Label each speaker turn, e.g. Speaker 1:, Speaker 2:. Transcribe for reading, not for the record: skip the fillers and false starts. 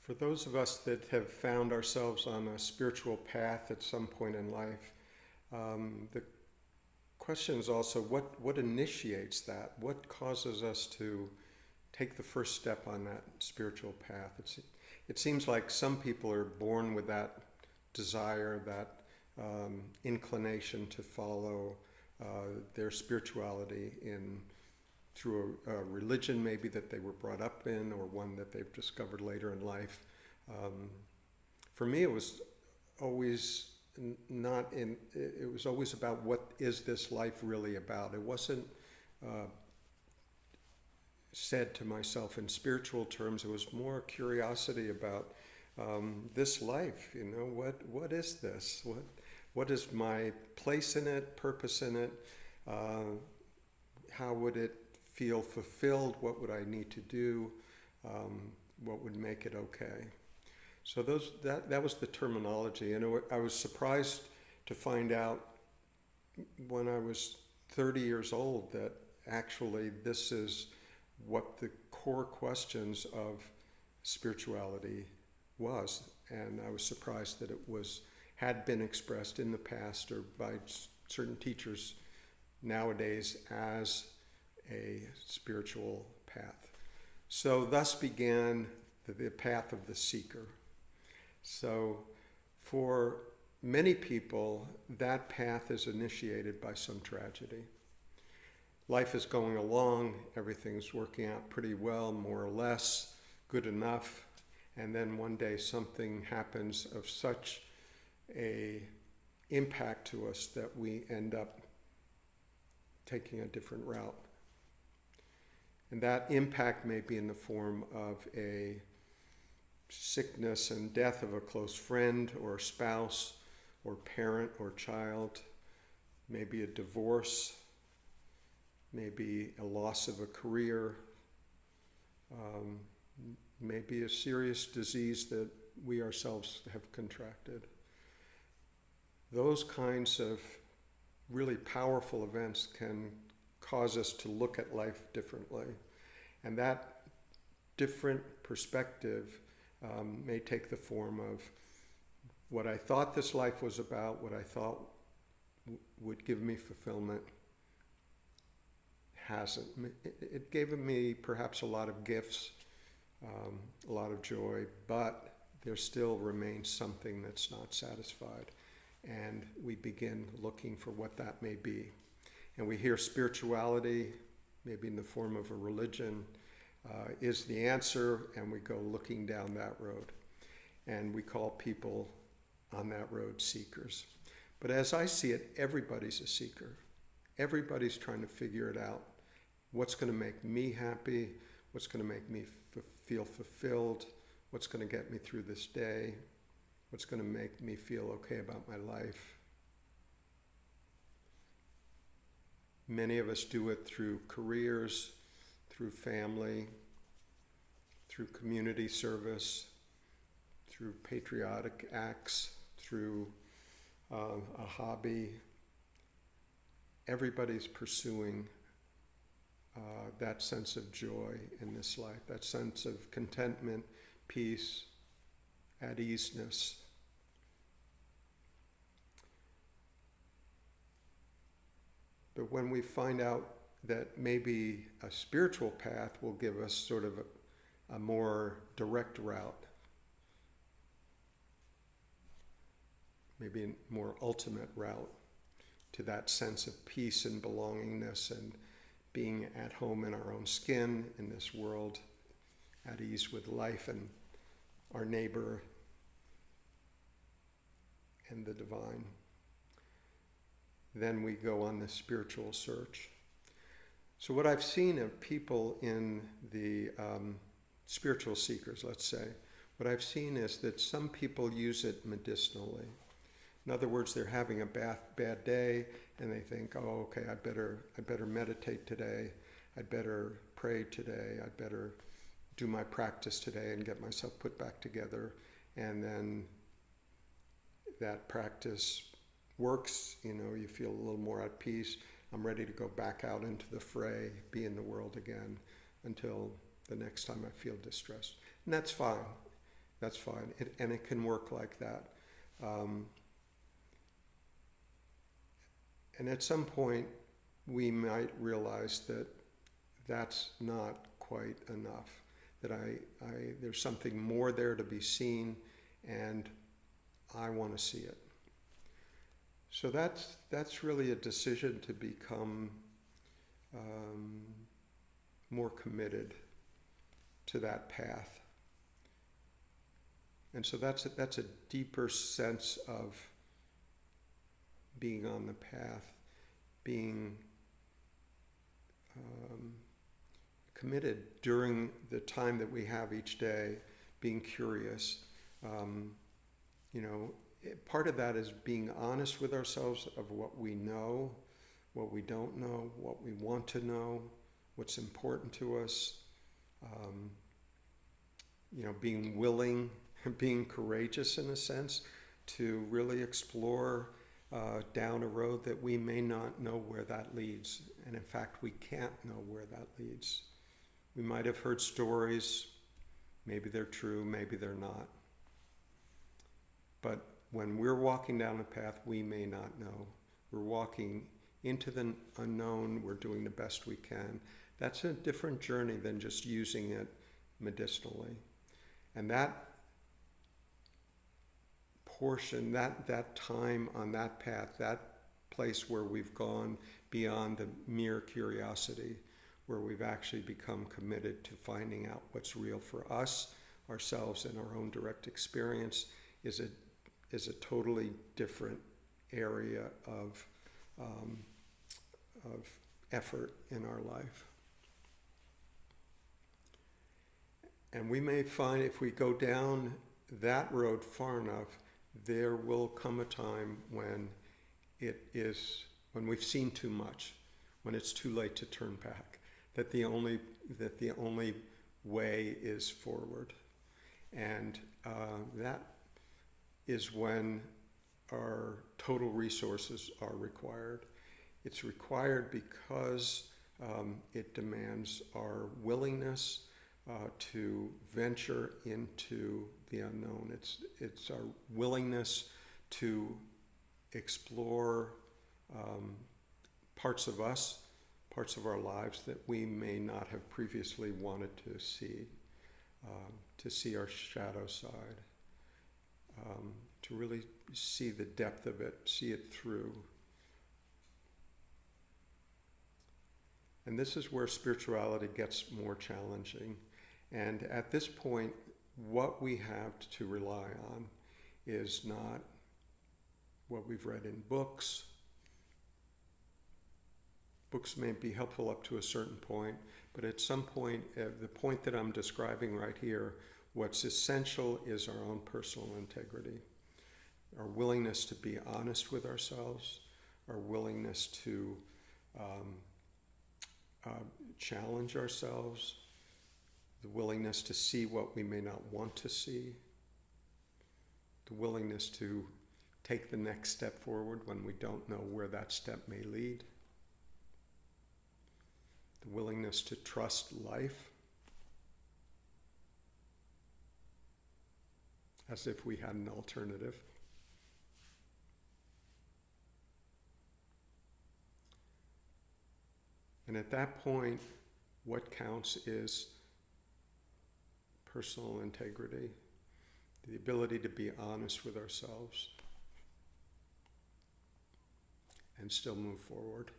Speaker 1: For those of us that have found ourselves on a spiritual path at some point in life, the question is also what initiates that? What causes us to take the first step on that spiritual path? It seems like some people are born with that desire, that inclination to follow their spirituality through a religion maybe that they were brought up in, or one that they've discovered later in life. For me, it was always it was always about, what is this life really about? It wasn't said to myself in spiritual terms. It was more curiosity about this life. What is this? What is my place in it, purpose in it? How would it feel fulfilled? What would I need to do? What would make it okay? So that was the terminology. And I was surprised to find out when I was 30 years old that actually this is what the core questions of spirituality was. And I was surprised that it had been expressed in the past or by certain teachers nowadays as a spiritual path. So thus began the path of the seeker. So for many people, that path is initiated by some tragedy. Life is going along, everything's working out pretty well, more or less, good enough, and then one day something happens of such a impact to us that we end up taking a different route. And that impact may be in the form of a sickness and death of a close friend or spouse or parent or child, maybe a divorce, maybe a loss of a career, maybe a serious disease that we ourselves have contracted. Those kinds of really powerful events can cause us to look at life differently. And that different perspective may take the form of what I thought this life was about, what I thought would give me fulfillment, hasn't. It gave me perhaps a lot of gifts, a lot of joy, but there still remains something that's not satisfied. And we begin looking for what that may be. And we hear spirituality, maybe in the form of a religion, is the answer, and we go looking down that road. And we call people on that road seekers. But as I see it, everybody's a seeker. Everybody's trying to figure it out. What's going to make me happy? What's going to make me feel fulfilled? What's going to get me through this day? What's going to make me feel okay about my life? Many of us do it through careers, through family, through community service, through patriotic acts, through a hobby. Everybody's pursuing that sense of joy in this life, that sense of contentment, peace, at easeness. But when we find out that maybe a spiritual path will give us sort of a more direct route, maybe a more ultimate route to that sense of peace and belongingness and being at home in our own skin in this world, at ease with life and our neighbor and the divine. Then we go on this spiritual search. So what I've seen of people in the spiritual seekers, let's say, what I've seen is that some people use it medicinally. In other words, they're having a bad day, and they think, oh, okay, I better meditate today. I'd better pray today. I'd better do my practice today and get myself put back together. And then that practice works, you feel a little more at peace. I'm ready to go back out into the fray, be in the world again until the next time I feel distressed. And that's fine. That's fine. And it can work like that. And at some point, we might realize that that's not quite enough, that there's something more there to be seen, and I want to see it. So that's really a decision to become more committed to that path. And so that's a deeper sense of being on the path, being committed during the time that we have each day, being curious. Part of that is being honest with ourselves of what we know, what we don't know, what we want to know, what's important to us. Being willing, being courageous in a sense, to really explore down a road that we may not know where that leads. And in fact, we can't know where that leads. We might have heard stories, maybe they're true, maybe they're not. But when we're walking down a path we may not know, we're walking into the unknown, we're doing the best we can. That's a different journey than just using it medicinally. And that portion, that time on that path, that place where we've gone beyond the mere curiosity, where we've actually become committed to finding out what's real for us, ourselves, and our own direct experience, is a totally different area of effort in our life. And we may find if we go down that road far enough, there will come a time when when we've seen too much, when it's too late to turn back, that the only way is forward. And that is when our total resources are required. It's required because it demands our willingness to venture into the unknown. It's our willingness to explore parts of us, parts of our lives that we may not have previously wanted to see our shadow side, to really see the depth of it, see it through. And this is where spirituality gets more challenging. And at this point, what we have to rely on is not what we've read in books. Books may be helpful up to a certain point, but at some point, the point that I'm describing right here, what's essential is our own personal integrity, our willingness to be honest with ourselves, our willingness to challenge ourselves, the willingness to see what we may not want to see, the willingness to take the next step forward when we don't know where that step may lead, the willingness to trust life as if we had an alternative. And at that point, what counts is personal integrity, the ability to be honest with ourselves and still move forward.